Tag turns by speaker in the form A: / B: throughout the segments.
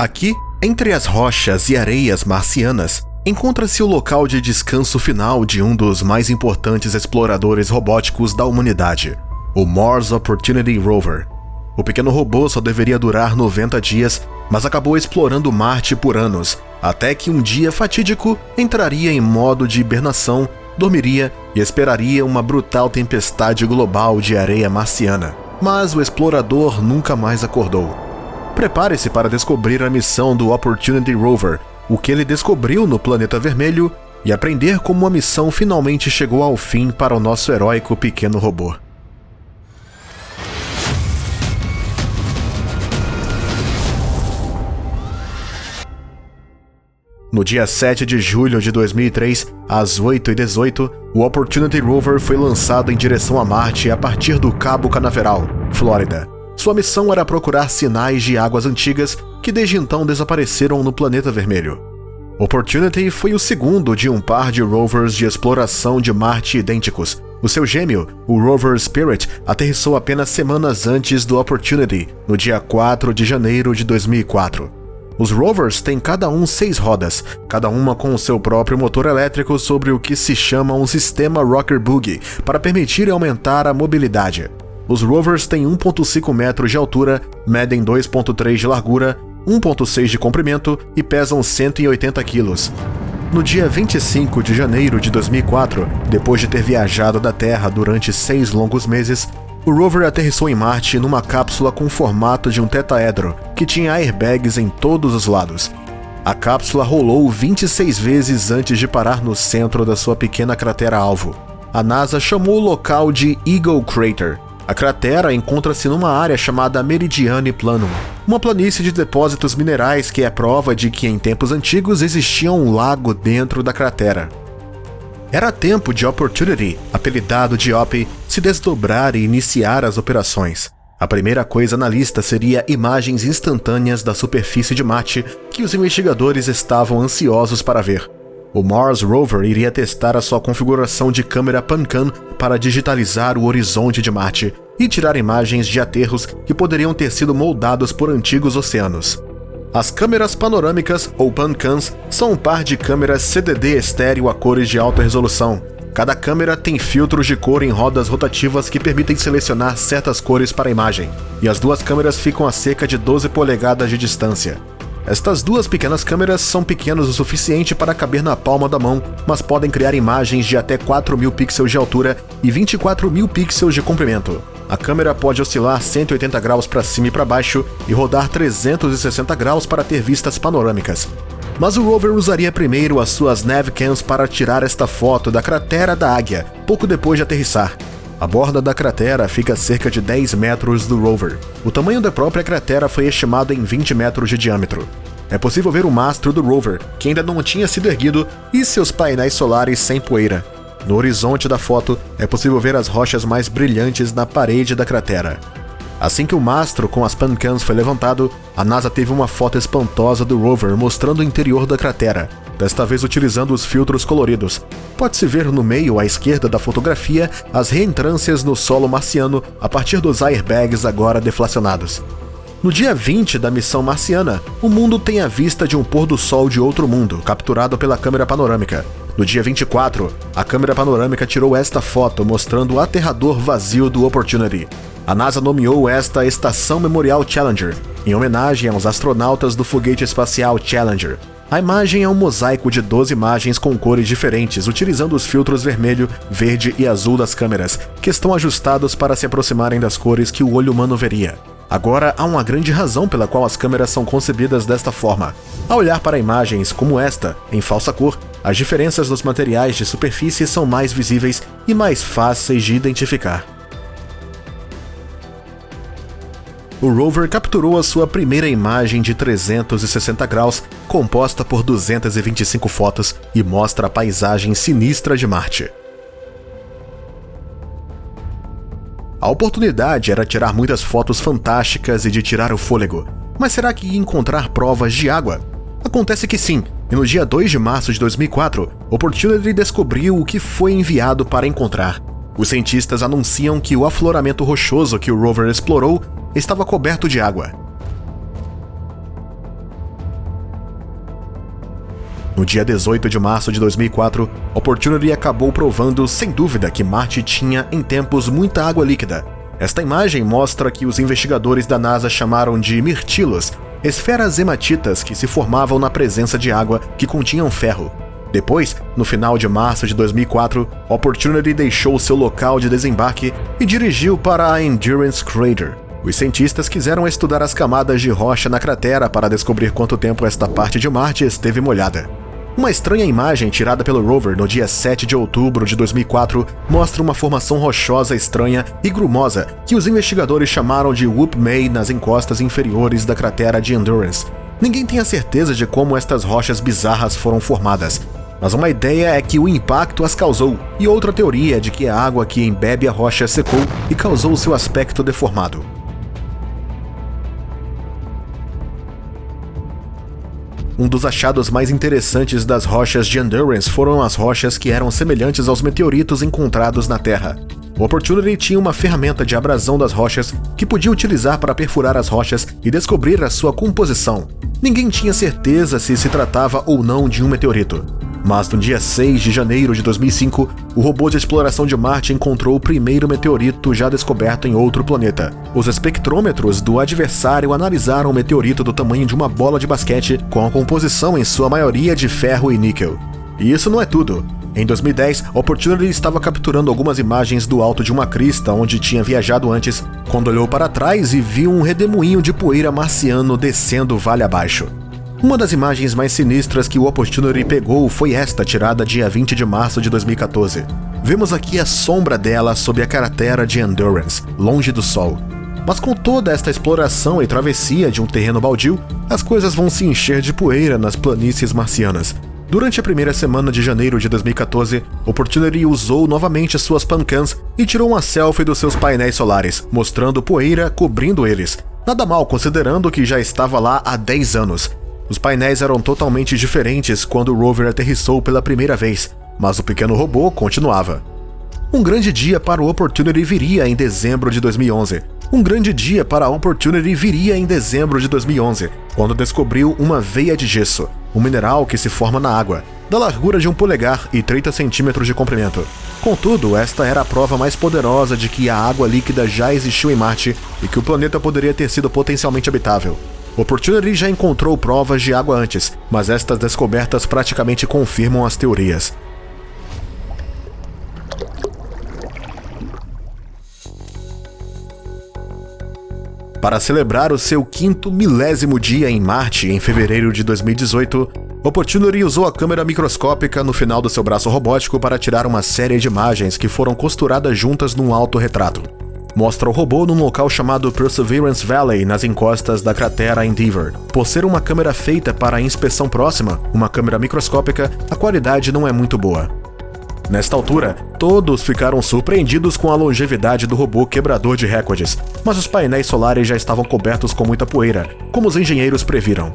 A: Aqui, entre as rochas e areias marcianas, encontra-se o local de descanso final de um dos mais importantes exploradores robóticos da humanidade, o Mars Opportunity Rover. O pequeno robô só deveria durar 90 dias, mas acabou explorando Marte por anos, até que um dia fatídico entraria em modo de hibernação, dormiria e esperaria uma brutal tempestade global de areia marciana. Mas o explorador nunca mais acordou. Prepare-se para descobrir a missão do Opportunity Rover, o que ele descobriu no Planeta Vermelho e aprender como a missão finalmente chegou ao fim para o nosso heróico pequeno robô. No dia 7 de julho de 2003, às 8h18, o Opportunity Rover foi lançado em direção a Marte a partir do Cabo Canaveral, Flórida. Sua missão era procurar sinais de águas antigas que desde então desapareceram no Planeta Vermelho. Opportunity foi o segundo de um par de rovers de exploração de Marte idênticos. O seu gêmeo, o Rover Spirit, aterrissou apenas semanas antes do Opportunity, no dia 4 de janeiro de 2004. Os rovers têm cada um 6 rodas, cada uma com o seu próprio motor elétrico sobre o que se chama um sistema Rocker Buggy, para permitir aumentar a mobilidade. Os rovers têm 1,5 metros de altura, medem 2,3 de largura, 1,6 de comprimento e pesam 180 quilos. No dia 25 de janeiro de 2004, depois de ter viajado da Terra durante 6 longos meses, o rover aterrissou em Marte numa cápsula com formato de um tetaedro, que tinha airbags em todos os lados. A cápsula rolou 26 vezes antes de parar no centro da sua pequena cratera-alvo. A NASA chamou o local de Eagle Crater. A cratera encontra-se numa área chamada Meridiane Planum, uma planície de depósitos minerais que é prova de que em tempos antigos existia um lago dentro da cratera. Era tempo de Opportunity, apelidado de OP, se desdobrar e iniciar as operações. A primeira coisa na lista seria imagens instantâneas da superfície de Marte que os investigadores estavam ansiosos para ver. O Mars Rover iria testar a sua configuração de câmera PanCam para digitalizar o horizonte de Marte e tirar imagens de aterros que poderiam ter sido moldados por antigos oceanos. As câmeras panorâmicas, ou PanCams, são um par de câmeras CDD estéreo a cores de alta resolução. Cada câmera tem filtros de cor em rodas rotativas que permitem selecionar certas cores para a imagem, e as duas câmeras ficam a cerca de 12 polegadas de distância. Estas duas pequenas câmeras são pequenas o suficiente para caber na palma da mão, mas podem criar imagens de até 4.000 pixels de altura e 24.000 pixels de comprimento. A câmera pode oscilar 180 graus para cima e para baixo e rodar 360 graus para ter vistas panorâmicas. Mas o rover usaria primeiro as suas Navcams para tirar esta foto da cratera da Águia, pouco depois de aterrissar. A borda da cratera fica a cerca de 10 metros do rover. O tamanho da própria cratera foi estimado em 20 metros de diâmetro. É possível ver o mastro do rover, que ainda não tinha sido erguido, e seus painéis solares sem poeira. No horizonte da foto, é possível ver as rochas mais brilhantes na parede da cratera. Assim que o mastro com as PanCams foi levantado, a NASA teve uma foto espantosa do rover mostrando o interior da cratera, desta vez utilizando os filtros coloridos. Pode-se ver no meio à esquerda da fotografia as reentrâncias no solo marciano a partir dos airbags agora deflacionados. No dia 20 da missão marciana, o mundo tem a vista de um pôr do sol de outro mundo, capturado pela câmera panorâmica. No dia 24, a câmera panorâmica tirou esta foto mostrando o aterrador vazio do Opportunity. A NASA nomeou esta Estação Memorial Challenger, em homenagem aos astronautas do foguete espacial Challenger. A imagem é um mosaico de 12 imagens com cores diferentes, utilizando os filtros vermelho, verde e azul das câmeras, que estão ajustados para se aproximarem das cores que o olho humano veria. Agora, há uma grande razão pela qual as câmeras são concebidas desta forma. Ao olhar para imagens como esta, em falsa cor, as diferenças dos materiais de superfície são mais visíveis e mais fáceis de identificar. O rover capturou a sua primeira imagem de 360 graus, composta por 225 fotos, e mostra a paisagem sinistra de Marte. A oportunidade era tirar muitas fotos fantásticas e de tirar o fôlego. Mas será que ia encontrar provas de água? Acontece que sim, e no dia 2 de março de 2004, Opportunity descobriu o que foi enviado para encontrar. Os cientistas anunciam que o afloramento rochoso que o rover explorou estava coberto de água. No dia 18 de março de 2004, Opportunity acabou provando, sem dúvida, que Marte tinha, em tempos, muita água líquida. Esta imagem mostra que os investigadores da NASA chamaram de mirtilos, esferas hematitas que se formavam na presença de água que continham ferro. Depois, no final de março de 2004, Opportunity deixou seu local de desembarque e dirigiu para a Endurance Crater. Os cientistas quiseram estudar as camadas de rocha na cratera para descobrir quanto tempo esta parte de Marte esteve molhada. Uma estranha imagem tirada pelo rover no dia 7 de outubro de 2004 mostra uma formação rochosa estranha e grumosa que os investigadores chamaram de Whoop May nas encostas inferiores da cratera de Endurance. Ninguém tem a certeza de como estas rochas bizarras foram formadas, mas uma ideia é que o impacto as causou, e outra teoria é de que a água que embebe a rocha secou e causou seu aspecto deformado. Um dos achados mais interessantes das rochas de Endurance foram as rochas que eram semelhantes aos meteoritos encontrados na Terra. O Opportunity tinha uma ferramenta de abrasão das rochas que podia utilizar para perfurar as rochas e descobrir a sua composição. Ninguém tinha certeza se tratava ou não de um meteorito. Mas no dia 6 de janeiro de 2005, o robô de exploração de Marte encontrou o primeiro meteorito já descoberto em outro planeta. Os espectrômetros do adversário analisaram o meteorito do tamanho de uma bola de basquete, com a composição em sua maioria de ferro e níquel. E isso não é tudo. Em 2010, Opportunity estava capturando algumas imagens do alto de uma crista onde tinha viajado antes, quando olhou para trás e viu um redemoinho de poeira marciano descendo vale abaixo. Uma das imagens mais sinistras que o Opportunity pegou foi esta, tirada dia 20 de março de 2014. Vemos aqui a sombra dela sob a cratera de Endurance, longe do Sol. Mas com toda esta exploração e travessia de um terreno baldio, as coisas vão se encher de poeira nas planícies marcianas. Durante a primeira semana de janeiro de 2014, Opportunity usou novamente suas pancans e tirou uma selfie dos seus painéis solares, mostrando poeira cobrindo eles. Nada mal considerando que já estava lá há 10 anos. Os painéis eram totalmente diferentes quando o rover aterrissou pela primeira vez, mas o pequeno robô continuava. Um grande dia para o Opportunity viria em dezembro de 2011. Um grande dia para a Opportunity viria em dezembro de 2011, quando descobriu uma veia de gesso, um mineral que se forma na água, da largura de um polegar e 30 centímetros de comprimento. Contudo, esta era a prova mais poderosa de que a água líquida já existiu em Marte e que o planeta poderia ter sido potencialmente habitável. Opportunity já encontrou provas de água antes, mas estas descobertas praticamente confirmam as teorias. Para celebrar o seu 500º dia em Marte em fevereiro de 2018, Opportunity usou a câmera microscópica no final do seu braço robótico para tirar uma série de imagens que foram costuradas juntas num autorretrato. Mostra o robô num local chamado Perseverance Valley, nas encostas da cratera Endeavour. Por ser uma câmera feita para a inspeção próxima, uma câmera microscópica, a qualidade não é muito boa. Nesta altura, todos ficaram surpreendidos com a longevidade do robô quebrador de recordes, mas os painéis solares já estavam cobertos com muita poeira, como os engenheiros previram.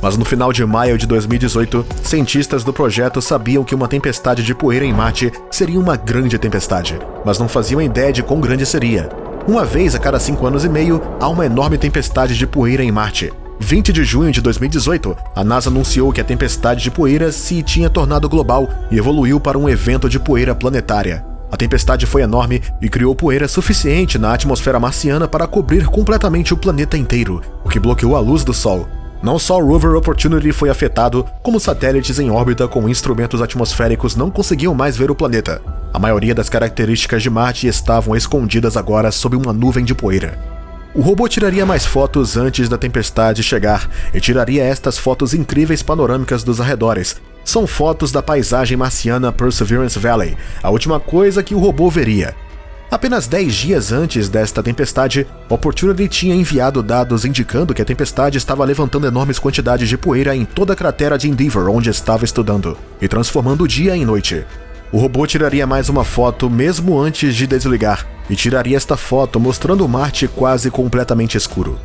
A: Mas no final de maio de 2018, cientistas do projeto sabiam que uma tempestade de poeira em Marte seria uma grande tempestade, mas não faziam ideia de quão grande seria. Uma vez a cada 5 anos e meio, há uma enorme tempestade de poeira em Marte. 20 de junho de 2018, a NASA anunciou que a tempestade de poeira se tinha tornado global e evoluiu para um evento de poeira planetária. A tempestade foi enorme e criou poeira suficiente na atmosfera marciana para cobrir completamente o planeta inteiro, o que bloqueou a luz do Sol. Não só o rover Opportunity foi afetado, como satélites em órbita com instrumentos atmosféricos não conseguiam mais ver o planeta. A maioria das características de Marte estavam escondidas agora sob uma nuvem de poeira. O robô tiraria mais fotos antes da tempestade chegar e tiraria estas fotos incríveis panorâmicas dos arredores. São fotos da paisagem marciana Perseverance Valley, a última coisa que o robô veria. Apenas 10 dias antes desta tempestade, Opportunity tinha enviado dados indicando que a tempestade estava levantando enormes quantidades de poeira em toda a cratera de Endeavour onde estava estudando, e transformando o dia em noite. O robô tiraria mais uma foto mesmo antes de desligar, e tiraria esta foto mostrando Marte quase completamente escuro.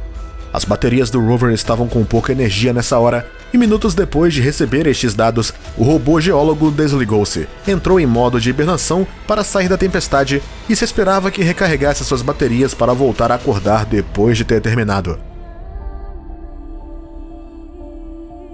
A: As baterias do rover estavam com pouca energia nessa hora, e minutos depois de receber estes dados, o robô geólogo desligou-se, entrou em modo de hibernação para sair da tempestade e se esperava que recarregasse suas baterias para voltar a acordar depois de ter terminado.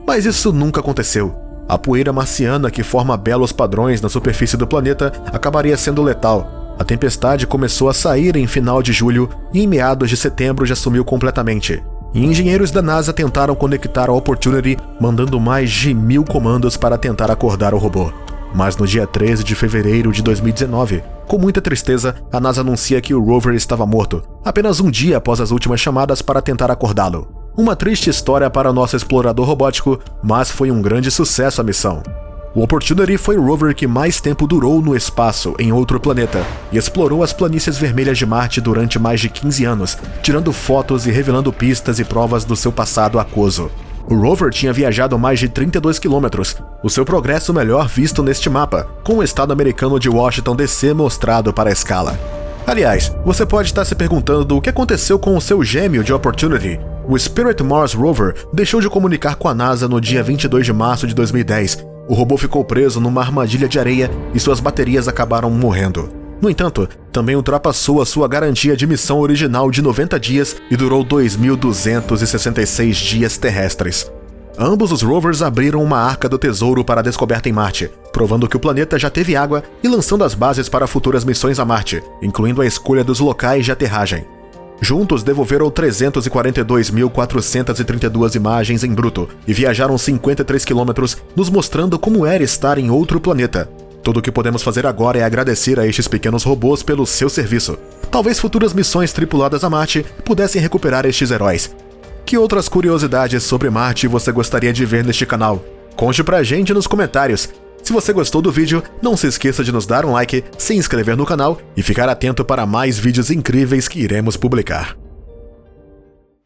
A: Mas isso nunca aconteceu. A poeira marciana que forma belos padrões na superfície do planeta acabaria sendo letal. A tempestade começou a sair em final de julho e em meados de setembro já sumiu completamente. E engenheiros da NASA tentaram conectar a Opportunity, mandando mais de 1000 comandos para tentar acordar o robô. Mas no dia 13 de fevereiro de 2019, com muita tristeza, a NASA anuncia que o rover estava morto, apenas um dia após as últimas chamadas para tentar acordá-lo. Uma triste história para o nosso explorador robótico, mas foi um grande sucesso a missão. O Opportunity foi o rover que mais tempo durou no espaço em outro planeta e explorou as planícies vermelhas de Marte durante mais de 15 anos, tirando fotos e revelando pistas e provas do seu passado aquoso. O rover tinha viajado mais de 32 quilômetros, o seu progresso melhor visto neste mapa, com o estado americano de Washington DC mostrado para a escala. Aliás, você pode estar se perguntando o que aconteceu com o seu gêmeo de Opportunity. O Spirit Mars Rover deixou de comunicar com a NASA no dia 22 de março de 2010. O robô ficou preso numa armadilha de areia e suas baterias acabaram morrendo. No entanto, também ultrapassou a sua garantia de missão original de 90 dias e durou 2.266 dias terrestres. Ambos os rovers abriram uma arca do tesouro para a descoberta em Marte, provando que o planeta já teve água e lançando as bases para futuras missões a Marte, incluindo a escolha dos locais de aterragem. Juntos devolveram 342.432 imagens em bruto e viajaram 53 quilômetros, nos mostrando como era estar em outro planeta. Tudo o que podemos fazer agora é agradecer a estes pequenos robôs pelo seu serviço. Talvez futuras missões tripuladas a Marte pudessem recuperar estes heróis. Que outras curiosidades sobre Marte você gostaria de ver neste canal? Conte pra gente nos comentários. Se você gostou do vídeo, não se esqueça de nos dar um like, se inscrever no canal e ficar atento para mais vídeos incríveis que iremos publicar.